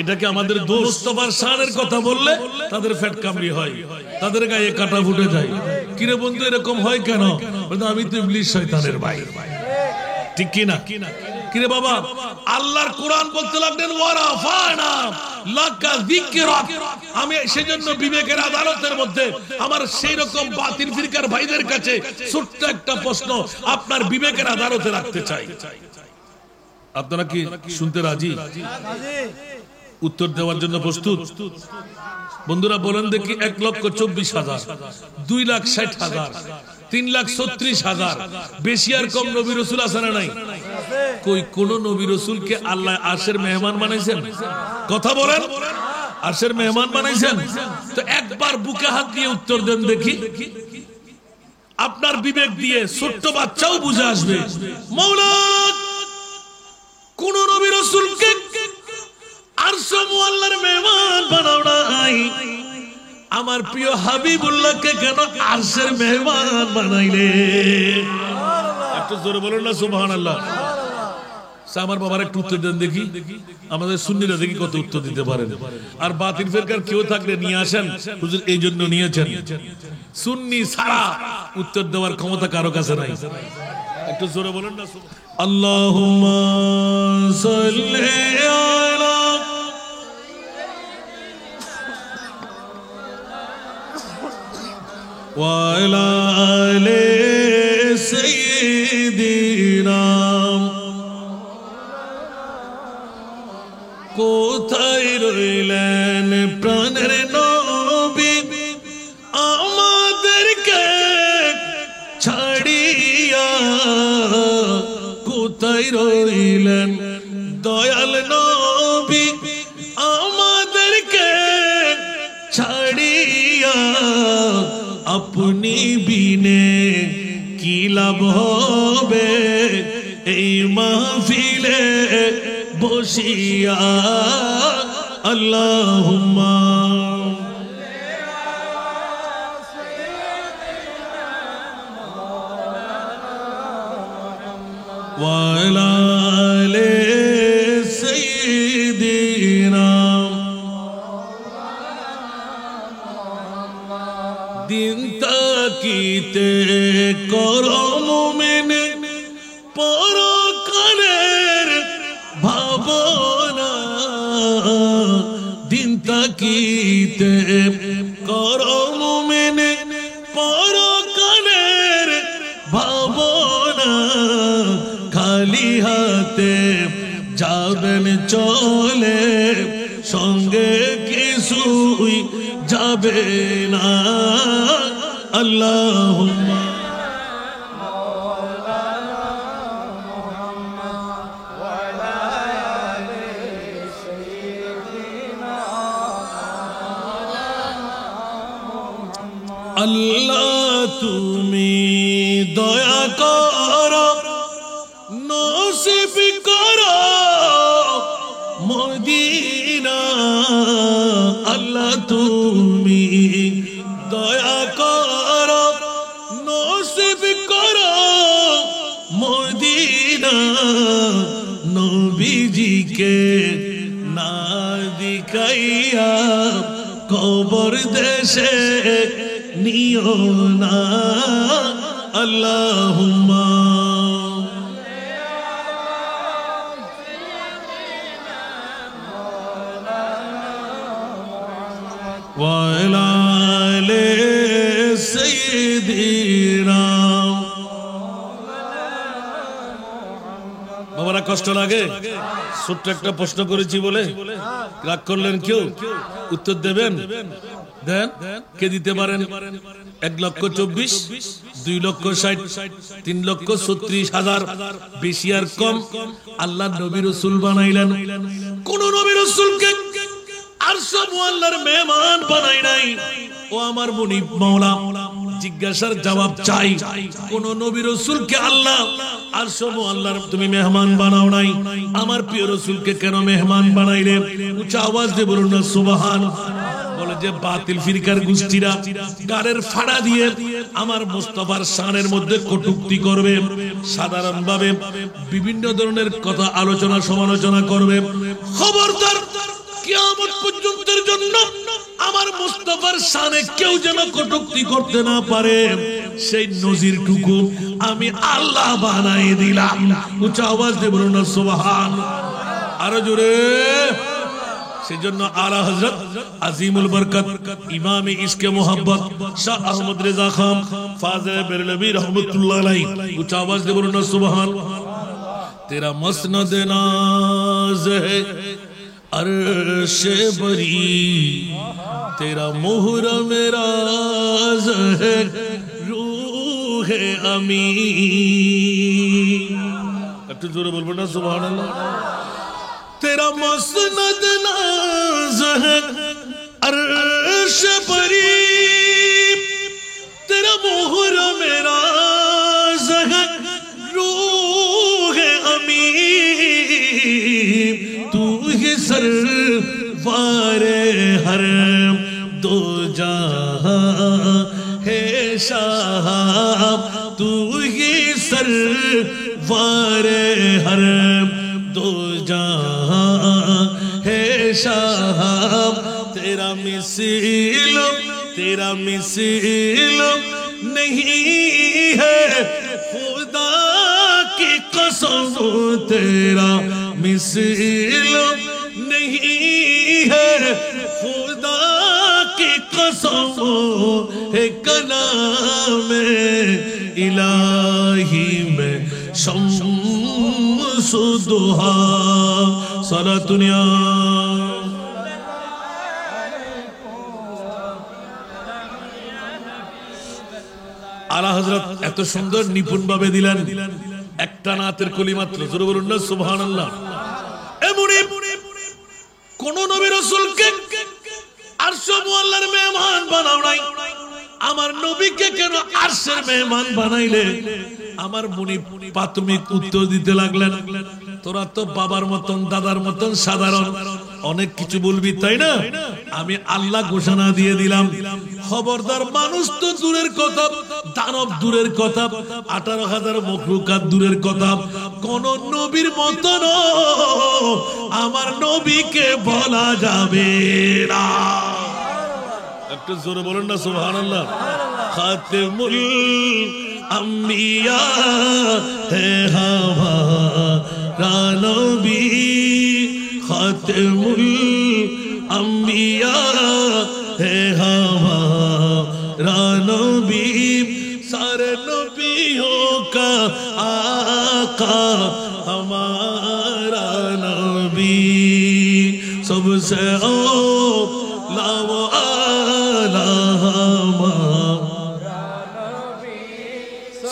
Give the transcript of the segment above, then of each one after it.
এটা কি আমাদের দোষ? মুস্তাফার শানের কথা বললে তাদের ফ্যাট কামড়ি হয়, তাদের গায়ে কাটা ফুটে যায়। কিরে বন্ধু এরকম হয় কেন? আমি তো ইবলিস শয়তানের ভাই, ঠিক কি না? কিরে বাবা, আল্লাহর কোরআন বলতে লাগলেন ওয়ারাফানা লাকা যিকরাক। আমি সেজন্য বিবেকের আদালতের মধ্যে আমার সেই রকম বাতিল ফিরকার ভাইদের কাছে ছোট্ট একটা প্রশ্ন আপনার বিবেকের আদালতে রাখতে চাই। আপনারা কি শুনতে রাজি? উত্তর দেওয়ার জন্য প্রস্তুত? বন্ধুরা বলেন দেখি, 1,24,000, 2,60,000, 3,36,000, বেশি আর কম নবী রাসূল আছে না নাই? কই কোন নবী রাসূলকে আল্লাহ আরশের মেহমান বানাইছেন? কথা বলেন, আরশের মেহমান বানাইছেন? তো একবার বুকে হাত দিয়ে উত্তর দেন দেখি। আপনার বিবেক দিয়ে ছোট্ট বাচ্চাও বুঝে আসবে, মাওলা কোন নবী রাসূলকে আরশ মুআল্লার মেহমান বানাও নাই, আমার প্রিয় হাবিবুল্লাহকে কেন আরশের মেহমান বানাইলে? একটু জোরে বলুন না সুবহানাল্লাহ। আমার বাবার একটু উত্তর দেন দেখি, আমাদের সুন্নিরা দেখি কত উত্তর দিতে পারেন। আর বাতিল ফিরকার কেউ থাকলে নিয়ে আসেন, হুজুর এই জন্য নিয়েছেন। সুন্নি ছাড়া উত্তর দেওয়ার ক্ষমতা কারো কাছে নাই। একটু জোরে বলুন না। আল্লাহুম্মা সাল্লি আলা ওয়া আলা আলি সাইয়্যিদিনা। কোথায় রইলেন প্রাণের নবী আমাদেরকে ছাড়িয়া? কোথায় রইলেন দয়াল নবী আমাদেরকে ছাড়িয়া? আপনি বিনে কি লাভ হবে এই মাহফিলে বসিয়া? আল্লাহুম্মা ওয়া আলা আলি সাইয়্যিদিনা। দিন তাকিতে করো মুমিন পরকালের ভাবনা। দিন তাকিতে করো মুমিন পরকালের ভাবনা। খালি হাতে যাবেন চলে, সঙ্গে কিছুই যাবে না। আল্লাহুম্মা আল্লাহ তুমি দয়া করো, নসিব করো মদিনা। আল্লাহ তুমি দয়া করো, নসিব করো মদিনা। নবীজিকে না দিখাইয়া কবর দেশে নিও না। আল্লাহুম্মা ওয়া আলা আলি সাইয়্যিদিনা। বাবারা কষ্ট লাগে? ছোট্ট একটা প্রশ্ন করেছি বলে রাগ করলেন কেউ? উত্তর দেবেন? দেন। কে দিতে পারেন? 1,24,000, 2,60,000, 3,36,000, বেশি আর কম? আল্লাহ নবী রাসূল বানাইলেন, কোন নবী রাসূলকে আরশ মুআল্লার মেহমান বানাই নাই। ও আমার মুনিব মাওলা, জিজ্ঞাসার জবাব চাই। কোন নবী রাসূলকে আল্লাহ আরশ মুআল্লার তুমি মেহমান বানাও নাই, আমার প্রিয় রাসূলকে কেন মেহমান বানাইলে? উচ্চ আওয়াজ দিয়ে বলুন না সুবহান। বলে যে বাতিল ফিরকার গোষ্ঠীরা গারের ফাড়া দিয়ে আমার মুস্তাফার শানের মধ্যে কটূক্তি করবে, সাধারণভাবে বিভিন্ন ধরনের কথা আলোচনা সমালোচনা করবে। খবর কিয়ামত পর্যন্তের জন্য আমার মুস্তাফার শানে কেউ যেন কটূক্তি করতে না পারে, সেই নজিরটুকু আমি আল্লাহ বানাই দিলাম। উচ্চ আওয়াজ দিয়ে বলুন না সুবহান। আরো জোরে। সেজন্য আলা হযরত আজিমুল বরকত ইমামে ইশকে মোহাব্বত শাহ আহমদ রেজা খান ফাজিল বেরলভী রহমতুল্লাহ আলাইহি, উচ্চ আওয়াজ দিয়ে বলুন না সুবহান। তেরা মসনদ নাজ है अर्श बरी, तेरा मुहर्रम राज है रूह अमी। একটু জোরে বলবো না সুবহানাল্লাহ। तेरा मसनद नाज है अर्श बरी, तेरा मुहर्रम राज है रूह अमी। तू ही सरवारे हर दो जहां है शाह, तू ही सरवारे हर दो जहां है शाह। तेरा मिसिल नहीं है खुदा की कसम, तेरा मिसिल नहीं है खुदा की कसम। है कलाम इलाही में शम्स दुहा सलातुनिया। আলা হযরত এত সুন্দর নিপুণ ভাবে দিলেন, একটা নাতের কলি মাত্র। জোরে বলুন না সুবহানাল্লাহ। এমনি কোন নবী রাসূলকে আরশ মুআল্লার মেহমান বানাও নাই, আমার নবীকে কেন আরশের মেহমান বানাইলে? আমার মুনি প্রাথমিক উত্তর দিতে লাগলেন, তোরা তো বাবার মতন দাদার মতন সাধারণ, অনেক কিছু বলবি তাই না? আমি আল্লাহ ঘোষণা দিয়ে দিলাম, খবরদার মানুষ তো দূরের কথা, দানব দূরের কথা, 18,000 মখলুকাত দূরের কথা, কোন নবীর মতন আমার নবীকে বলা যাবে না। একটু জোরে বলুন না সুবহানাল্লাহ। খাতেমুল अंबिया है हमारा नबी, खातिमुल अंबिया है हमारा नबी। सारे नबियों का आका हमारा नबी, सबसे औला व आला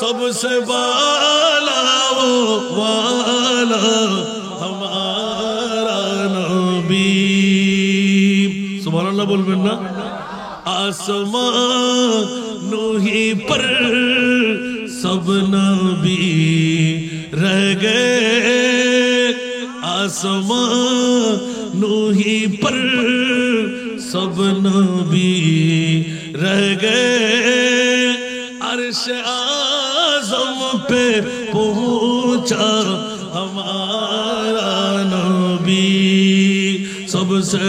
सबसे वाला वो वाला हमारा नबी। सुभान अल्लाह बोलবেন না? आसमानों ही पर सब नबी रह गए, आसमानों ही पर सब नबी रह गए। अर्श आज़म पे पहुंचा हमारा नबी, सबसे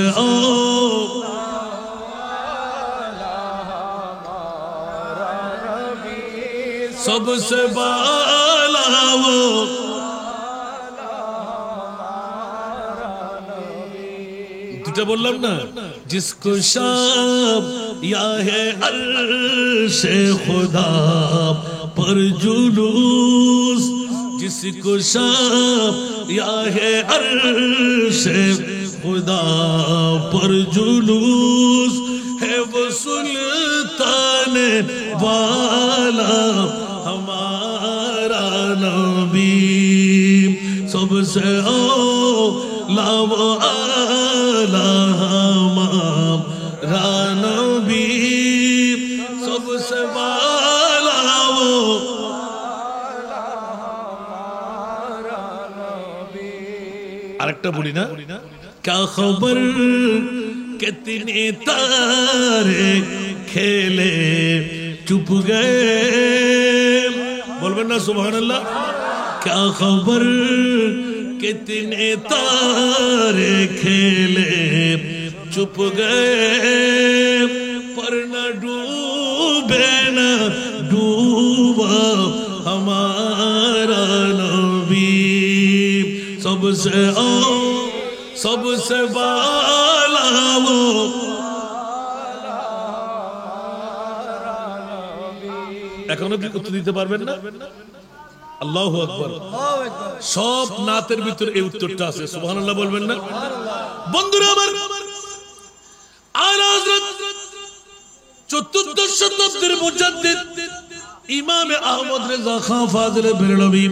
सबसे बाला वो দুটা বললাম না, जिसको शाम या है अर्शे खुदा पर जुलूस, जिसको शाम या है अर्शे खुदा पर जुलूस, है वो सुल्तान वाला हमारा नबी, सबसे औला व आला हमारा नबी, सबसे वाला वो আরেকটা বলি না, क्या खबर कितने तारे खेले चुप गए, बोलবেন না सुभान अल्लाह। क्या खबर कितने तारे खेले चुप गए पर न डूबे न डूबा हमारा नबी सबसे बाला वो এখনো কি উত্তর দিতে পারবেন না? আল্লাহু আকবার। সব নাতের ভিতরে এই উত্তরটা আছে, সুবহানাল্লাহ বলবেন না? বন্ধুরা আমার, আলা হযরত চতুর্দশ শতাব্দীর মুজাদ্দিদ ইমাম আহমদ রেজা খান ফাজিলে বেরলভী,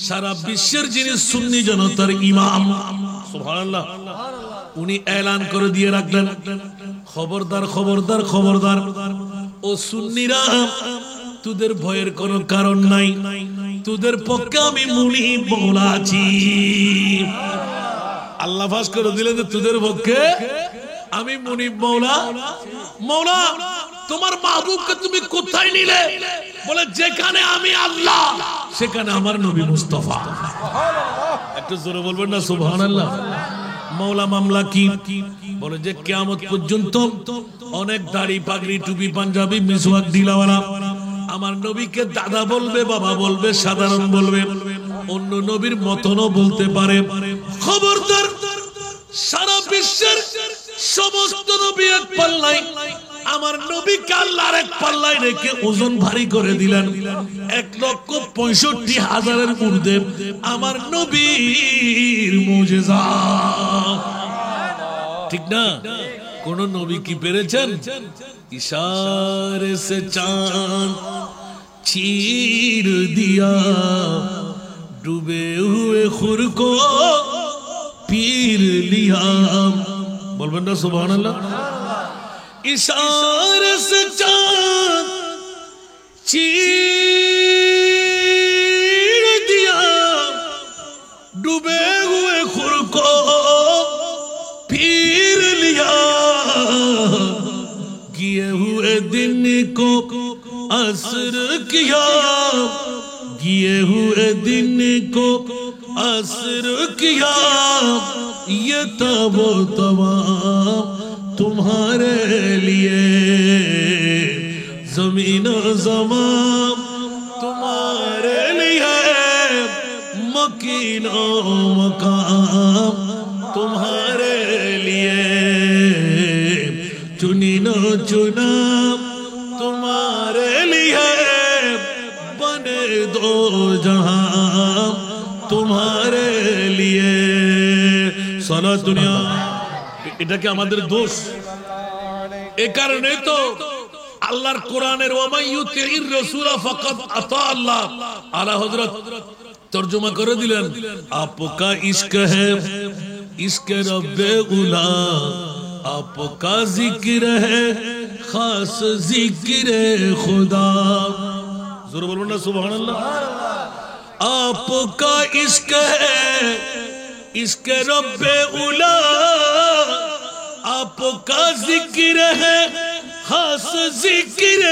সারা বিশ্বের যিনি সুন্নি জনতার ইমাম, সুবহানাল্লাহ, উনি এলান করে দিয়ে রাখলেন, খবরদার খবরদার খবরদার ও সুন্নিরা, তোদের ভয়ের কোনো কারণ নাই, তোদের পক্ষে আমি মুনিব মওলা আছি। আল্লাহ ফাঁস করে দিলেন যে তোদের পক্ষে আমি মুনিব মওলা। মওলা তোমার মাহবুবকে তুমি কোথায় নিলে? বলে যেখানে আমি আল্লাহ সেখানে আমার নবী মুস্তাফা। একটু জোরে বলবেন না সুবহানাল্লাহ? মওলা মামলা কি? বলে যে কিয়ামত পর্যন্ত অনেক দাড়ি পাগড়ি টুপি পাঞ্জাবি মিসওয়াক ঢিলাওয়ালা আমার নবীকে দাদা বলবে, বাবা বলবে, সাধারণ বলবে, অন্য নবীর মতনও বলতে পারে। খবরদার, সারা বিশ্বের সমস্ত নবী এক পাল্লায়, আমার নবীকে আল্লাহর এক পাল্লায় রেখে ওজন ভারী করে দিলেন। 1,65,000-এর ঊর্ধ্বে আমার নবীর মুজিজা। ঠিক না? কোন নবী কি পেরেছেন? इशारे से चांद चीर दिया, डूबे हुए खुर को पीर लिया। बोलबेन ना सुभानअल्लाह? इशारे से चांद चीर दिया, डूबे हुए खुर को पीर लिया, किए हुए दिन को असर किया, किए हुए दिन को असर किया, ये तब तमाम तुम्हारे लिए, जमीन ज़मान तुम्हारे लिए, मकीन मकाम तुम्हारे लिए, चुनी न चुना तुम्हारे लिए, बने दो जहां तुम्हारे लिए। सारा दुनिया, এটা কি আমাদের দোষ? এই কারণে তো আল্লাহর কোরআনের ওয়ামাই ইউতির রাসূল ফাকাদ আতা আল্লাহ, আলা হযরত তরজমা করে দিলেন, আপকা ইশক है इश्क रब्बे उला, आपका जिक्र है खास जिक्र खुदा। जोर बोलो ना सुभानअल्लाह। आपका इश्क है इश्क रब्बे उला, आपका जिक्र है खास जिक्र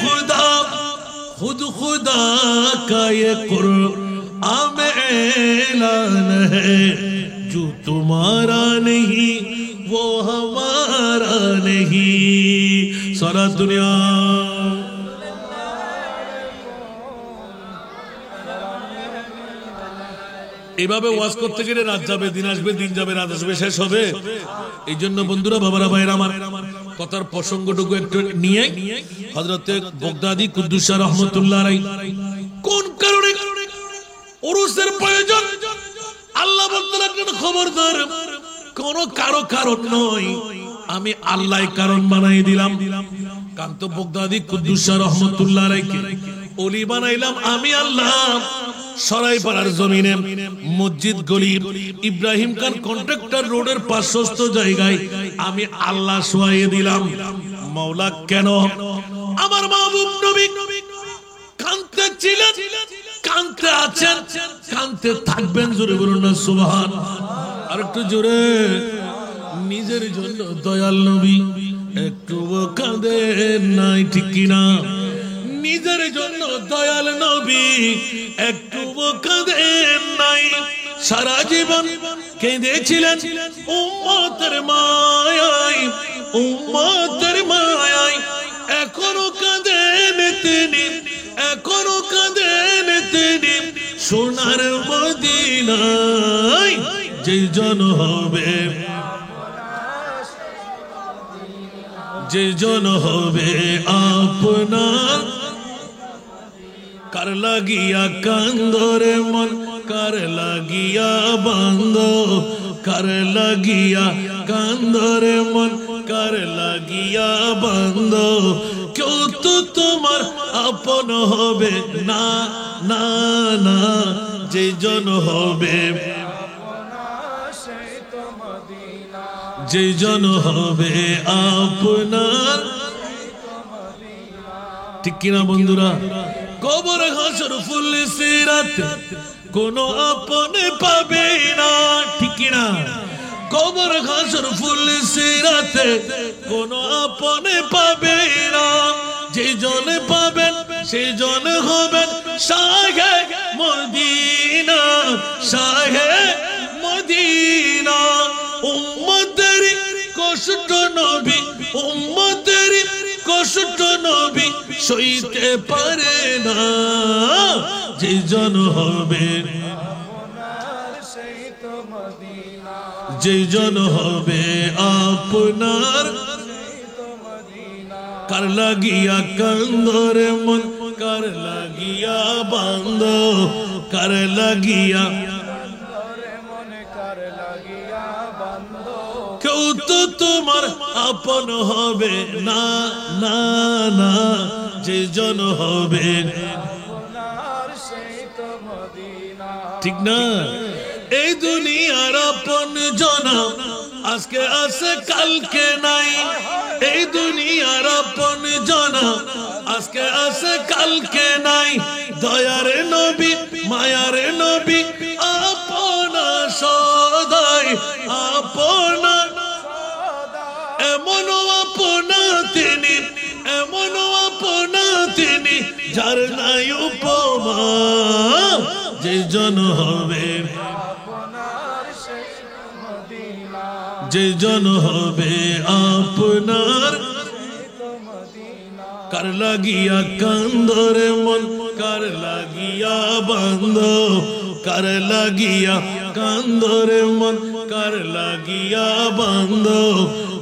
खुदा, खुद खुदा का ये कुरान में ऐलान है, जो तुम्हारा नहीं वो हमारा नहीं। सारा दुनिया এভাবে ওয়াজ করতে গেলে রাত যাবে, দিন আসবে, দিন যাবে, রাত আসবে, শেষ হবে। এই জন্য বন্ধুরা, বাবারা, ভাইরা আমার, কথার প্রসঙ্গটুকু একটু নিয়ে হযরতে বগদাদি কুদ্দুস রহমাতুল্লাহ আলাইহি কোন কারণে উরুসের প্রয়োজন আল্লাহ বলতে লাগলেন, খবরদার, কোন কারো কারণ নয়, আমি আল্লাহ কারণ বানাই দিলাম। কান্ত বগদাদি কুদ্দুস রহমাতুল্লাহ আলাইহি ওলি বানাইলাম আমি আল্লাহ। সরাইপাড়ার জমিনে মসজিদ গলি ইব্রাহিম খান কন্ট্রাক্টর রোডের পার্শ্বস্থ জায়গায় আমি আল্লাহ শোয়াইয়ে দিলাম। মাওলা কেন? আমার মাহবুব নবী কানতে ছিলেন, কানতে আছেন, কানতে থাকবেন। জোরে বলুন না সুবহান। আর একটু জোরে। নিজের জন্য দয়াল নবী একটু কাঁদেন নাই, ঠিক কিনা? নিজের জন্য দয়াল নবী একটু কাঁদেন নাই। সারা জীবন কেঁদেছিলেন উম্মতের মায়ায়, উম্মতের মায়ায়। এখনো কাঁদেন তিনি, এখনো কাঁদেন তিনি সোনার মদিনায়। যে জন হবে, যে জন হবে আপনার, কার লাগিয়া কান্দরে মন, কার লাগিয়া বান্দ, কার লাগিয়া কান্দরে মন, কার লাগিয়া বান্দ। কেউ তো তোমার আপন হবে না, না না। যে জন হবে, যে জন হবে আপনার, ঠিক কিনা বন্ধুরা? কবর হাসর ফুল সিরাত কোন আপনে পাবে না, ঠিক কিনা? কবর হাসর ফুল সিরাত কোন আপনে পাবে না। যে জন পাবেন সে জন হবেন শাহে মদিনা, শাহে মদিনা। উম্মতের কষ্ট নবী, উম্মতের কষ্ট নবী সইতে পারে না। যে জন হবে, যে জন হবে আপনার, কার লাগিয়া কান্দরে মন, কার লাগিয়া বান্দ, কার লাগিয়া। কেউ তো তোমার আপন হবে না, না না। যে জন হবে, ঠিক না? এই দুনিয়ার আপন জনা আজকে আছে কালকে নাই। এই দুনিয়ার আপন জনা আজকে আছে কালকে নাই। দয়ার নবী, মায়ার নবী, আপনা সদাই, আপনা। এমন আপনা তিনি, এমন আপনা তিনি যার নাই উপমা। যে জন হবে, যে জন হবে আপনার, কার লাগিয়া কান্দরে মন, কার লাগিয়া বান্দ, কার লাগিয়া কান্দরে মন, কার লাগিয়া বান্দ।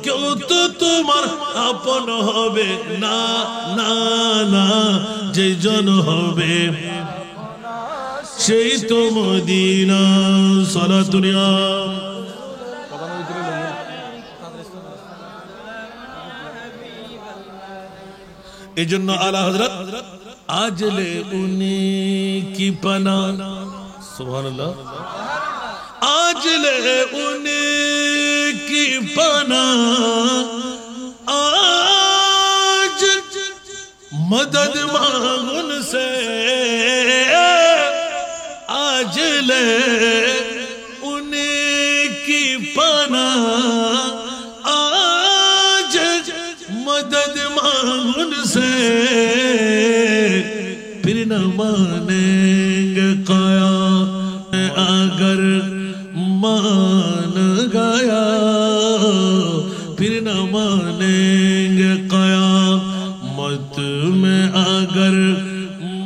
কেউ তো তোমার আপন হবে না, না না। যে জন হবে সেই তো মদিনা। সালাতুনিয়া এই জন্য আলা হযরত আজলে উনি কি পানা, সুবহানাল্লাহ। আজলে উনি কি পানা, आज मदद मांग उनसे, आज ले उनकी पना, आज मदद मांग उनसे। फिर न मानेंगे काया अगर मान गया, फिर न मानेंगे कयामत में अगर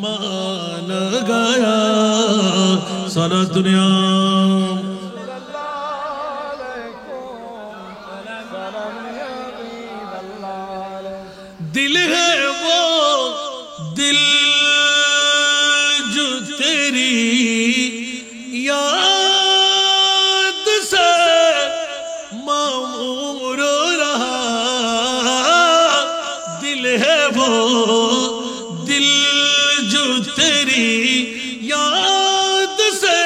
मान गया। सारा दुनिया दिल है वो दिल जो तेरी याद से मामूर रहा। दिल है वो दिल जो तेरी याद से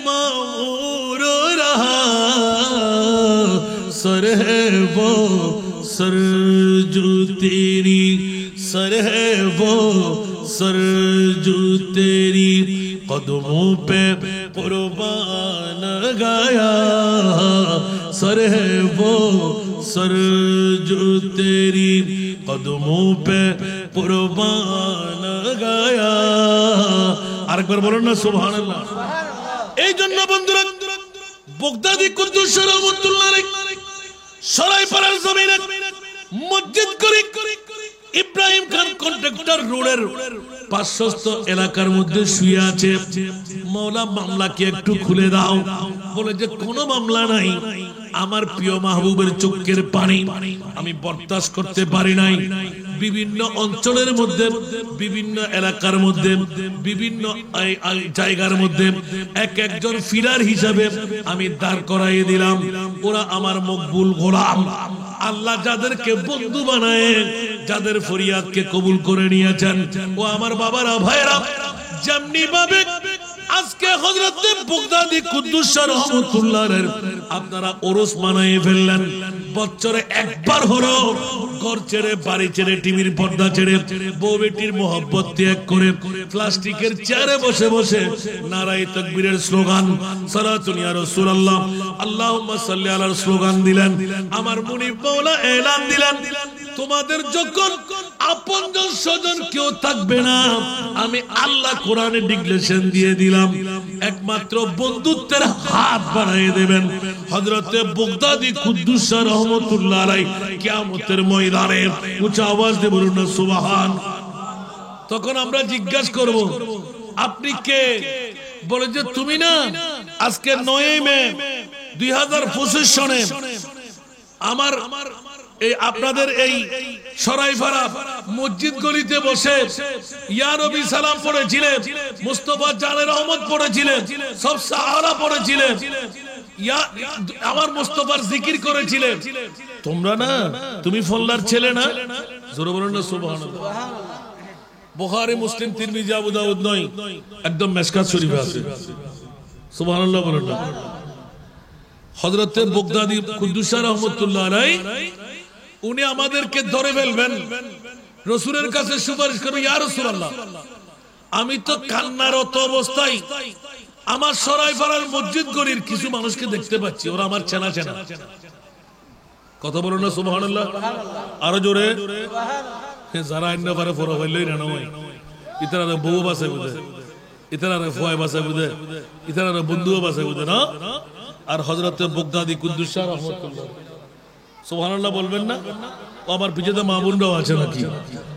मामूर रहा। सर है वो सर जो तेरी, सर है वो सर जो तेरी कदमों पे कुर्बान गया। सर है वो सर जो तेरी कदमों पे कुर्बान गया। आरेकबार बोलो ना सुभान अल्लाह। এই জন্য বন্ধুরা বাগদাদি কুদ্দুস রহমাতুল্লাহ আলাইহি সরাইপাড়ার জমিনে মসজিদ করে ইব্রাহিম খান কন্ট্রাক্টর রোডের পার্শ্বস্থ এলাকার মধ্যে শুয়ে আছে। মাওলা মামলাকে একটু খুলে দাও। বলে যে কোনো মামলা নাই, আমার প্রিয় মাহবুবের চোখের পানি আমি বরদাস্ত করতে পারি নাই। বিভিন্ন অঞ্চলের মধ্যে, বিভিন্ন এলাকার মধ্যে, বিভিন্ন জায়গার মধ্যে এক একজন ফিরার হিসাবে আমি দাঁড় করাইয়ে দিলাম। ওরা আমার মকবুল গোলাম। আল্লাহ যাদেরকে বন্ধু বানায়, যাদের ফরিয়াদকে কবুল করে নিয়েছেন, ও আমার বাবারা ভাইরা, যেমনি ভাবে আজকে হযরত বাগদাদি কুদ্দুস রহমাতুল্লাহর আপনারা ওরস মানায়ে ফেললেন। বছরে একবার হলো ঘর ছেড়ে, বাড়ি ছেড়ে, টিভির পর্দা ছেড়ে, বউ বেটির মোহব্বত ত্যাগ করে প্লাস্টিকের চেয়ারে বসে বসে নারায়ে তাকবীরের স্লোগান, সালাতুন ইয়া রাসূলুল্লাহ, আল্লাহুম্মা সাল্লি আলার স্লোগান দিলেন। আমার মুনিব মাওলা এলান দিলেন, তোমাদের যখন আপনজন স্বজন কেউ থাকবে না, আমি আল্লাহ কোরআনে ডিক্লেরেশন দিয়ে দিলাম, একমাত্র বন্ধুত্বের হাত বাড়াইয়ে দেবেন। হযরতে বাগদাদি কুদ্দুস রহমাতুল্লাহ আলাইহি কিয়ামতের ময়দানে উচ্চ আওয়াজ দিয়ে বলুন না সুবহান। তখন আমরা জিজ্ঞাসা করব, আপনি কে? বলে যে তুমি না আজকে 9 মে 2025 সনে আমার এই আপনাদের এই সরাইপাড়া মসজিদ গলিতে বসে ইয়া নবী সালাম পড়েছিলেন, মুস্তাফা জানের রহমত পড়েছিলেন, সব সাহারা পড়েছিলেন, আমার মুস্তাফার জিকির করেছিলেন। তোমরা না, তুমি ফল্লার ছেলে না? জোরে বলুন না সুবহানাল্লাহ। বুখারী, মুসলিম, তিরমিজি, আবু দাউদ নয়, একদম মিশকাত শরীফে আছে। সুবহানাল্লাহ বলুন না। হযরত বাগদাদি কুদ্দুস রহমাতুল্লাহ আলাইহি উনি আমাদেরকে ধরে ফেলবেন, রাসূলের কাছে সুপারিশ করবে, ইয়া রাসূলুল্লাহ, আমি তো কান্নারত অবস্থায় আমার সরাইপাড়ার মসজিদ গলির কিছু মানুষকে দেখতে পাচ্ছি, ওরা আমার চেনা চেনা। কথা বলুন না সুবহানাল্লাহ, আরো জোরে। যারা আইনা পারে ফোরা হইলেই না নয়, ইতারা বউ বাসে বুঝে, ইতারা ফুয়ায় বাসে বুঝে, ইতারা বন্ধুও বাসে বুঝে না। আর হযরত বাগদাদি কুদ্দুস রহমাতুল্লাহ, সুবহানাল্লাহ বলবেন না? ও আমার পিছনে মা বোনরাও আছে নাকি?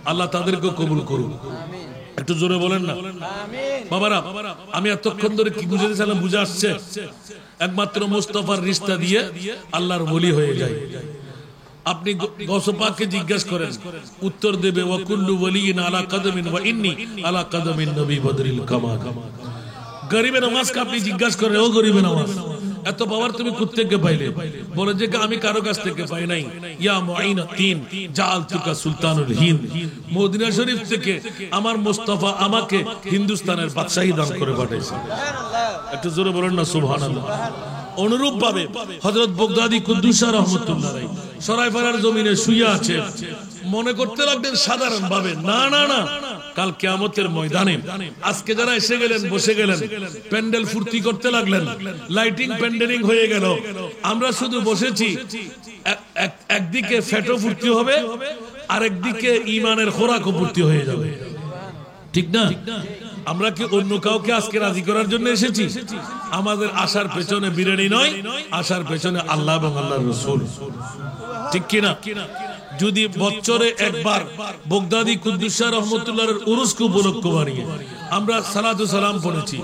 আল্লাহ তাদেরকে কবুল করুন। একটু জোরে বলেন না বাবারা। আমি এতক্ষণ ধরে কি বুঝাইছিলাম, বুঝে আসছে? একমাত্র মুস্তাফার রিশতা দিয়ে আল্লাহর ওলি হয়ে যায়। আপনি গৌস পাককে জিজ্ঞাসা করেন, উত্তর দেবে ওয়া কুল্লু ওয়ালিন আলা কদমিন ওয়া ইন্নী আলা কদমিন নবী বদরিল কামাল। গরিবের নামাজকে আপনি জিজ্ঞাসা করেন, ও গরিবের নামাজ এত পাওয়ার তুমি কোত্থেকে পাইলে? বলে যে আমি কারো কাছ থেকে পাই নাই। ইয়া মুঈনুদ্দিন জাআলতুকা সুলতানুল হিন্দ, মদিনা শরীফ থেকে আমার মুস্তাফা আমাকে হিন্দুস্তানের বাদশাহী দান করে পাঠিয়েছে। একটু জোরে বলেন না সুবহানাল্লাহ। অনুরূপ ভাবে হযরত বাগদাদি কুদ্দুস রহমাতুল্লাহ আলাইহি সরাইপাড়ার জমিনে শুয়ে আছে। মনে করতে লাগলেন সাধারণ ভাবে, না না না, কাল কিয়ামতের ময়দানে আজকে যারা এসে গেলেন, বসে গেলেন, প্যান্ডেল ফুর্তি করতে লাগলেন, লাইটিং প্যান্ডেলিং হয়ে গেল, আমরা শুধু বসেছি। একদিকে ফেটো ফুর্তি হবে, আরেকদিকে ঈমানের খোরাকও ফুর্তি হয়ে যাবে, ঠিক না? আমরা কি অন্য কাউকে আজকে রাজি করার জন্য এসেছি? আমাদের আসার পেছনে বিরিয়ানি নয়, আসার পেছনে আল্লাহ এবং আল্লাহর রাসূল, ঠিক কিনা? যদি বছরে একবার বাগদাদি কুদ্দুস রহমাতুল্লাহর উরুসকে উপলক্ষ বানিয়ে আমরা সালাতু সালাম পড়েছি,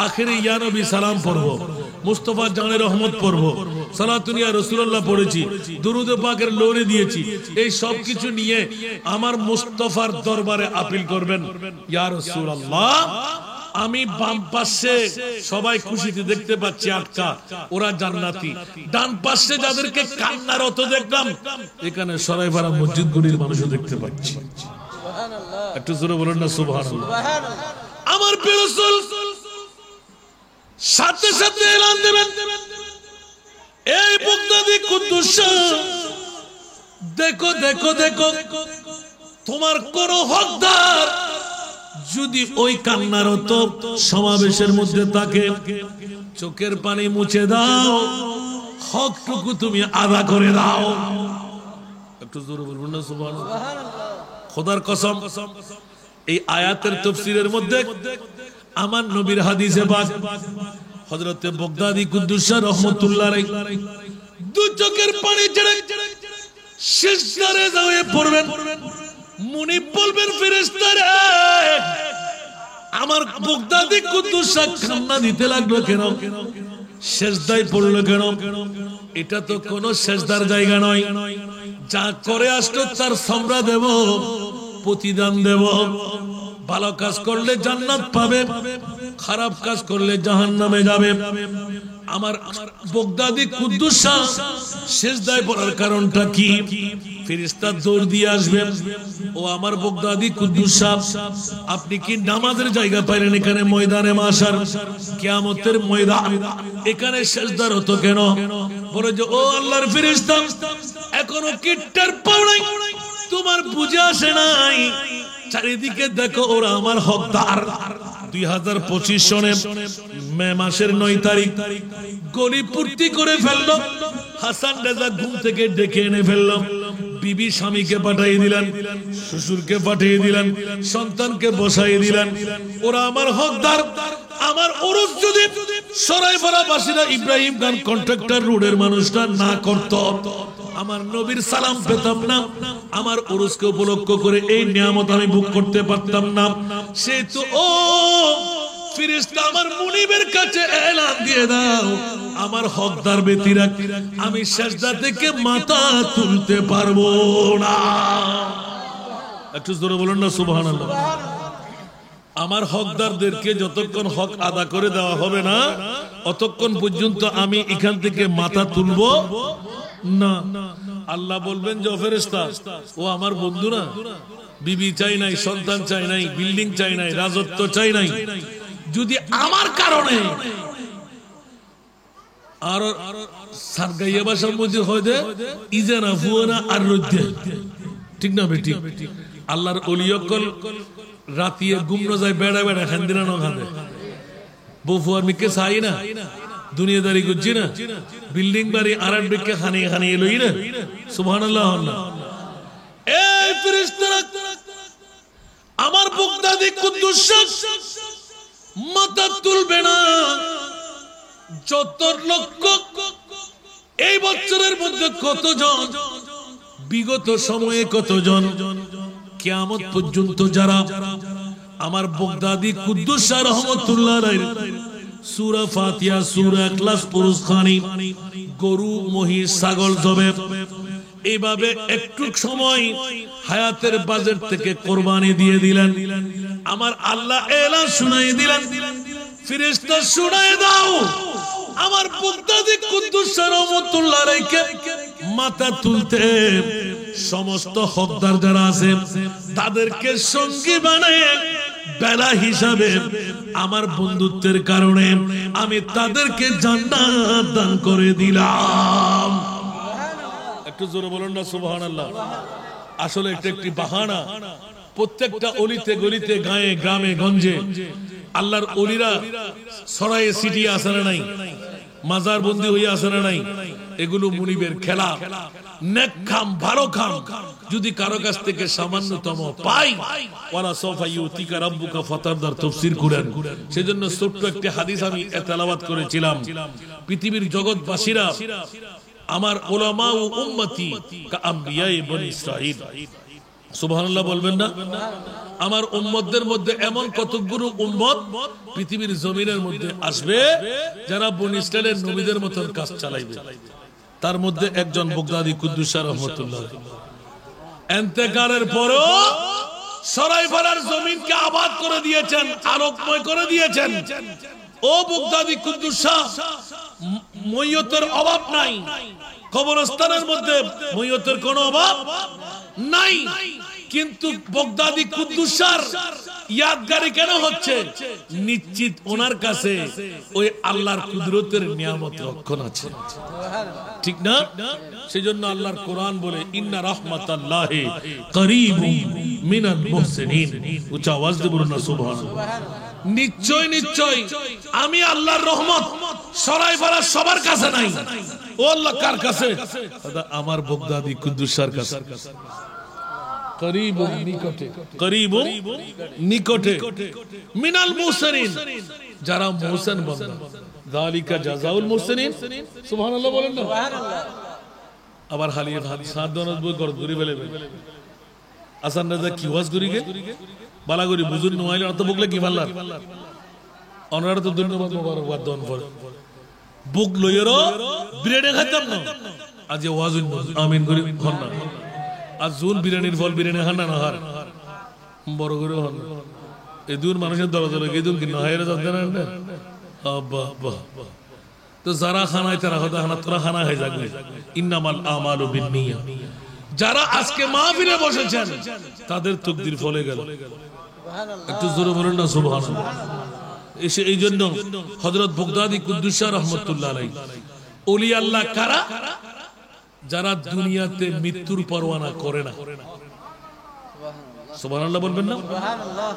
আখিরে ইয়া নবী সালাম পড়ব, মুস্তাফা জানের রহমত পড়ব, সালাতুন ইয়া রাসূলুল্লাহ পড়েছি, দুরূদ পাকের লোরে দিয়েছি, এই সব কিছু নিয়ে আমার মুস্তাফার দরবারে আপিল করবেন, ইয়া রাসূলুল্লাহ, আমি বাম পাশে সবাই খুশিতে দেখতে পাচ্ছি আটকা, ওরা জান্নাতি। ডান পাশে যাদেরকে কান্নারত দেখলাম, এখানে সরাইপাড়া মসজিদ গলির মানুষও দেখতে পাচ্ছি। একটু জোরে বলেন না সুবহানাল্লাহ। আমার প্রিয় রাসূল সাথে সাথে এলান দেবেন, এই বাগদাদি কুদ্দুস, দেখো দেখো দেখো, তোমার কোন হকদার যদি ওই কান্নারত সমাবেশের মধ্যে থাকে, চোখের পানি মুছে দাও, হকটুকু তুমি আদা করে দাও। একটু জোরে বলুন না সুবহানাল্লাহ। খোদার কসম, এই আয়াতের তাফসীরের মধ্যে আমার নবীর হাদিসে পাক হযরতে বগদাদি কুদ্দুস রহমাতুল্লাহ আলাইহি দুই চোখের পানি ছেড়ে সিজদায় হয়ে পড়বেন। মুনিব বলবেন ফেরেশতারা আমার বগদাদি কুদ্দুস কান্না দিতে লাগলো কেন, সিজদায় পড়লো কেন? এটা তো কোনো সিজদার জায়গা নয়। যা করে আসলো তার সমরা দেব, প্রতিদান দেব। ভালো কাজ করলে জান্নাত পাবে, খারাপ কাজ করলে জাহান্নামে যাবে। আমার বগদাদি কুদ্দুস সিজদায় পড়ার কারণটা কি? ফেরেশতা দৌড় দিয়ে আসবে, ও আমার বগদাদি কুদ্দুস আপনি কি নামাজের জায়গা পাইলেন এখানে ময়দানে মাশার কিয়ামতের ময়দান, এখানে সিজদার হতো কেন? বলে যে ও আল্লাহর ফেরেশতা এখনো কিট্টার পাও নাই, তোমার বুঝে আসে নাই। চারিদিকে দেখো ওরা আমার হকদার। 2025 সনে মে মাসের 9 তারিখ গলি পূর্তি করে ফেললো। হাসান রেজা ঘুম থেকে ডেকে এনে ফেললো। বিবি স্বামীকে পাঠিয়ে দিলেন, শ্বশুরকে পাঠিয়ে দিলেন, সন্তানকে বসাই দিলেন। ওরা আমার হকদার। আমার ওরস যদি সরাইপাড়া বাসীরা ইব্রাহিম খান কন্ট্রাক্টর রোডের মানুষটা না করত, আমার নবীর সালাম পেতাম না, আমার ওরসকে উপলক্ষ করে এই নিয়ামত আমি ভোগ করতে পারতাম না। সে তো ও ফেরেশতা আমার মুনিবের কাছে এলান দিয়ে দাও, আমার হকদার ব্যক্তিরা আমি সিজদা থেকে মাথা তুলতে পারবো না। একটু জোরে বলুন না সুবহানাল্লাহ। আমার হকদারদেরকে যতক্ষণ হক আদা করে দেওয়া হবে না, অতক্ষণ পর্যন্ত আমি এখান থেকে মাথা তুলবো না। আল্লাহ বলবেন যে ফেরেশতা ও আমার বন্ধু না, বিবি চাই নাই, সন্তান চাই নাই, বিল্ডিং চাই নাই, রাজত্ব চাই নাই, যদি আমার কারণে আর সারগাইয়া ভাষার মধ্যে হয় দে ইজানা ফুয়ানা আর রদ্দে, ঠিক না বেটি? আল্লাহর ওলিয়কল রাতিয়ে গুমনো যায় বেড়া বেড়া খান্দিনা ন খান্দে বফুয়ার মিকে চাই না, দুনিয়াদারি করছি না, বিল্ডিং বাড়ি আর এক দিকে খানি খানি এলোই না। সুবহানাল্লাহ। এই ফেরেশতারা আমার বগদাদি কুদ্দুস মাথা তুলবে না। যত লক্ষ এই বছরের মধ্যে কতজন, বিগত সময়ে কতজন, কিয়ামত পর্যন্ত যারা আমার বগদাদি কুদ্দুস রহমাতুল্লাহ আলাইহি সূরা ফাতিহা, সূরা ইখলাস, পুরুষখানি, গরু, মহিষ, ছাগল জবে এইভাবে একটু সময় হায়াতের বাজেট থেকে কোরবানি দিয়ে দিলেন, আমার আল্লাহ এলান শুনাই দিলেন, ফেরেশতা শুনাই দাও আমার বগদাদি কুদ্দুস রহমাতুল্লাহ আলাইহি মাথা তুলতে সমস্ত হকদার যারা আছে তাদেরকে সঙ্গী বানায় বেলা হিসাবে আমার বন্ধুত্বের কারণে আমি তাদেরকে জান্নাত দান করে দিলাম। একটু জোরে বলুন না সুবহানাল্লাহ। আসলে এটা একটি বাহানা। প্রত্যেকটা অলিতে গলিতে, গায়ে গ্রামে গঞ্জে আল্লাহর ওলিরা ছড়ায়ে ছিটিয়ে আছে না নাই, মাজার বন্দি হয়ে আছে না নাই, এগুলো মুনিবের খেলা। নেক খাম, ভালো খাম, যদি কারো কাছ থেকে সামান্যতম পাই, ওয়ালা সাওফা ইউতিকা রাব্বুকা ফাতারদার তাফসীর কুরআন। সেজন্য ছোট্ট একটি হাদিস আমি তেলাওয়াত করেছিলাম। পৃথিবীর জগৎবাসীরা আমার উলামা ও উম্মতি কা আম্বিয়ায়ে বনি ইসরাঈল, সুবহানাল্লাহ বলবেন না? আমার উম্মতদের মধ্যে এমন কতগুলো উম্মত পৃথিবীর জমিনের মধ্যে আসবে যারা বনি ইসরাঈলের নবীদের মতন কাজ চালাইবে। তার মধ্যে একজন বগদাদি কুদ্দুস রহমাতুল্লাহ। ইন্তেকালের পরও সরাইপাড়ার জমিনকে আবাদ করে দিয়েছেন, আলোকময় করে দিয়েছেন। ও বগদাদি কুদ্দুস, ময়্যতের অভাব নাই, কবরস্থানের মধ্যে ময়্যতের কোনো অভাব নাই। কিন্তু বগদাদি কুদ্দুসের ইয়াদগারি কেন হচ্ছে? নিশ্চিত ওনার কাছে ওই আল্লাহর কুদরতের নিয়ামত রক্ষণ আছে, ঠিক না? সেজন্য আল্লাহর কোরআন বলে ইন্না রাহমাতাল্লাহি করিবুম মিনাল মুহসিনিন। উচ্চ আওয়াজ দিয়ে বলুন না সুবহানাল্লাহ। নিশ্চয় নিশ্চয় আমি আল্লাহর রহমত সরাইপাড়া সবার কাছে নাই। ও আল্লাহ কার কাছে? আমার বগদাদি কুদ্দুসের কাছে। করিবুন নিকটে, করিবুন নিকটে, মিনাল মুহসিনিন যারা মুহসিন বান্দা, যালিকা জাযাউল মুহসিনিন। সুবহানাল্লাহ বলেন না, সুবহানাল্লাহ। আবার হালিয়ে সাত দনজ বই গরদ করি বলে আসান রাজা কি ওয়াজ করি গে বালাগরি বুজুর নয়াইলে অত বকলে কি ভাল্লার অনরা তো ধন্যবাদ মোবারকবাদ দন করে বুক লইয়েরও বিরিয়ানি খাইতাম না আজ ওয়াজ আমিন করি হন না আজ জুন বিরিয়ানির ফল বিরিয়ানি খান না হার বড় করে হন এই দুন মানুষের দল দল গেদুন কি না হাইরে জানতে না আব্বা বাহ তো যারা খানায় তারা হয়তো খানা তোরা খানা হয়ে যাবে ইন্নামাল আমালু বিন্নিয়া যারা আজকে মাহফিলে বসেছেন তাদের তাকদীর ফলে গেল সুবহানাল্লাহ একটু জোরে বলেন না সুবহানাল্লাহ এসে এই জন্য হযরত বগদাদি কুদ্দুস রাহমাতুল্লাহ আলাইহি ওলি আল্লাহ কারা যারা দুনিয়াতে মৃত্যুর পরোয়া করে না সুবহানাল্লাহ সুবহানাল্লাহ বলবেন না সুবহানাল্লাহ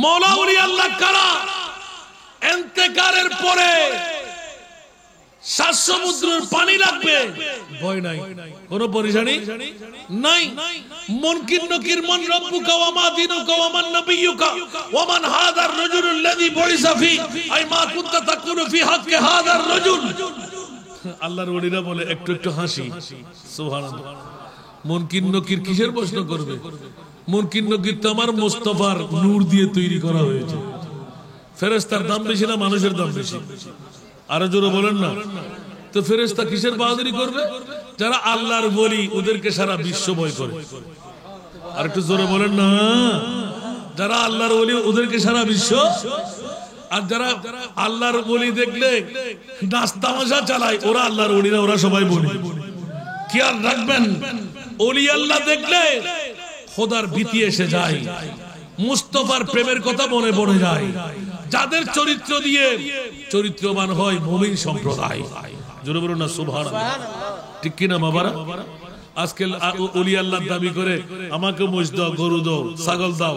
মাওলা ওলি আল্লাহ কারা ইন্তেকালের পরে সাত সমুদ্রের পানি লাগবে ভয় নাই কোনো পরেশানি নাই মুনকির নকির মান রব্বুকা ওয়া মা দীনুকা ওয়া মান নবিয়ুকা ওয়া মান হাদার রাজুলুল্লাযী বুইসা ফি আই মা কুনতা তাকুনু ফি হাক্কি হাদার রাজুল আল্লাহর ওলিরা বলে একটু একটু হাসি সুবহানাল্লাহ মুনকির নকির কিসের প্রশ্ন করবে মুনকির নকির তো আমার মুস্তাফার নূর দিয়ে তৈরি করা হয়েছে ফেরেশতার দাম বেশি না মানুষের দাম বেশি আরো জোরে বলেন না তো ফেরেশতা কিসের বাহাদুরি করবে যারা আল্লাহর ওলি ওদেরকে সারা বিশ্ব ভয় করে আর একটু জোরে বলেন না যারা আল্লাহর ওলি ওদেরকে সারা বিশ্ব আর যারা আল্লাহর ওলি দেখলে নাচ তামাশা চালায় ওরা আল্লাহর ওলি না ওরা সবাই বলি খেয়াল রাখবেন ওলি আল্লাহ দেখলে খোদার ভীতি এসে যায় মুস্তাফার প্রেমের কথা মনে পড়ে যায় যাদের চরিত্র দিয়ে চরিত্রবান হয় মুমিন সম্প্রদায় জোরে বলুন না সুবহানাল্লাহ ঠিক কি না বাবারা আজকে ওলি আল্লাহর দাবি করে আমাকে মোষ দাও গরু দাও ছাগল দাও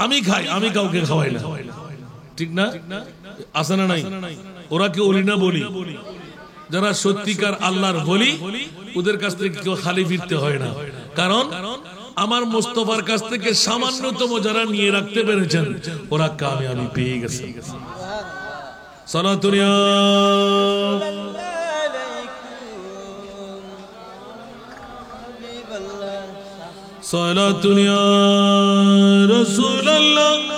আমি খাই আমি কাউকে খাওয়াই না ঠিক না আছে না নাই ওরা কি ওলি না বলি যারা সত্যিকার আল্লাহর ওলি ওদের কাছ থেকে কেউ খালি ফিরতে হয় না কারণ আমার মুস্তাফার কাছ থেকে সামান্যতম যারা নিয়ে রাখতে পেরেছেন ওরা কামিয়াবি পেয়ে গেছে সালাতুন ইয়া সালাতুন ইয়া রাসূলুল্লাহ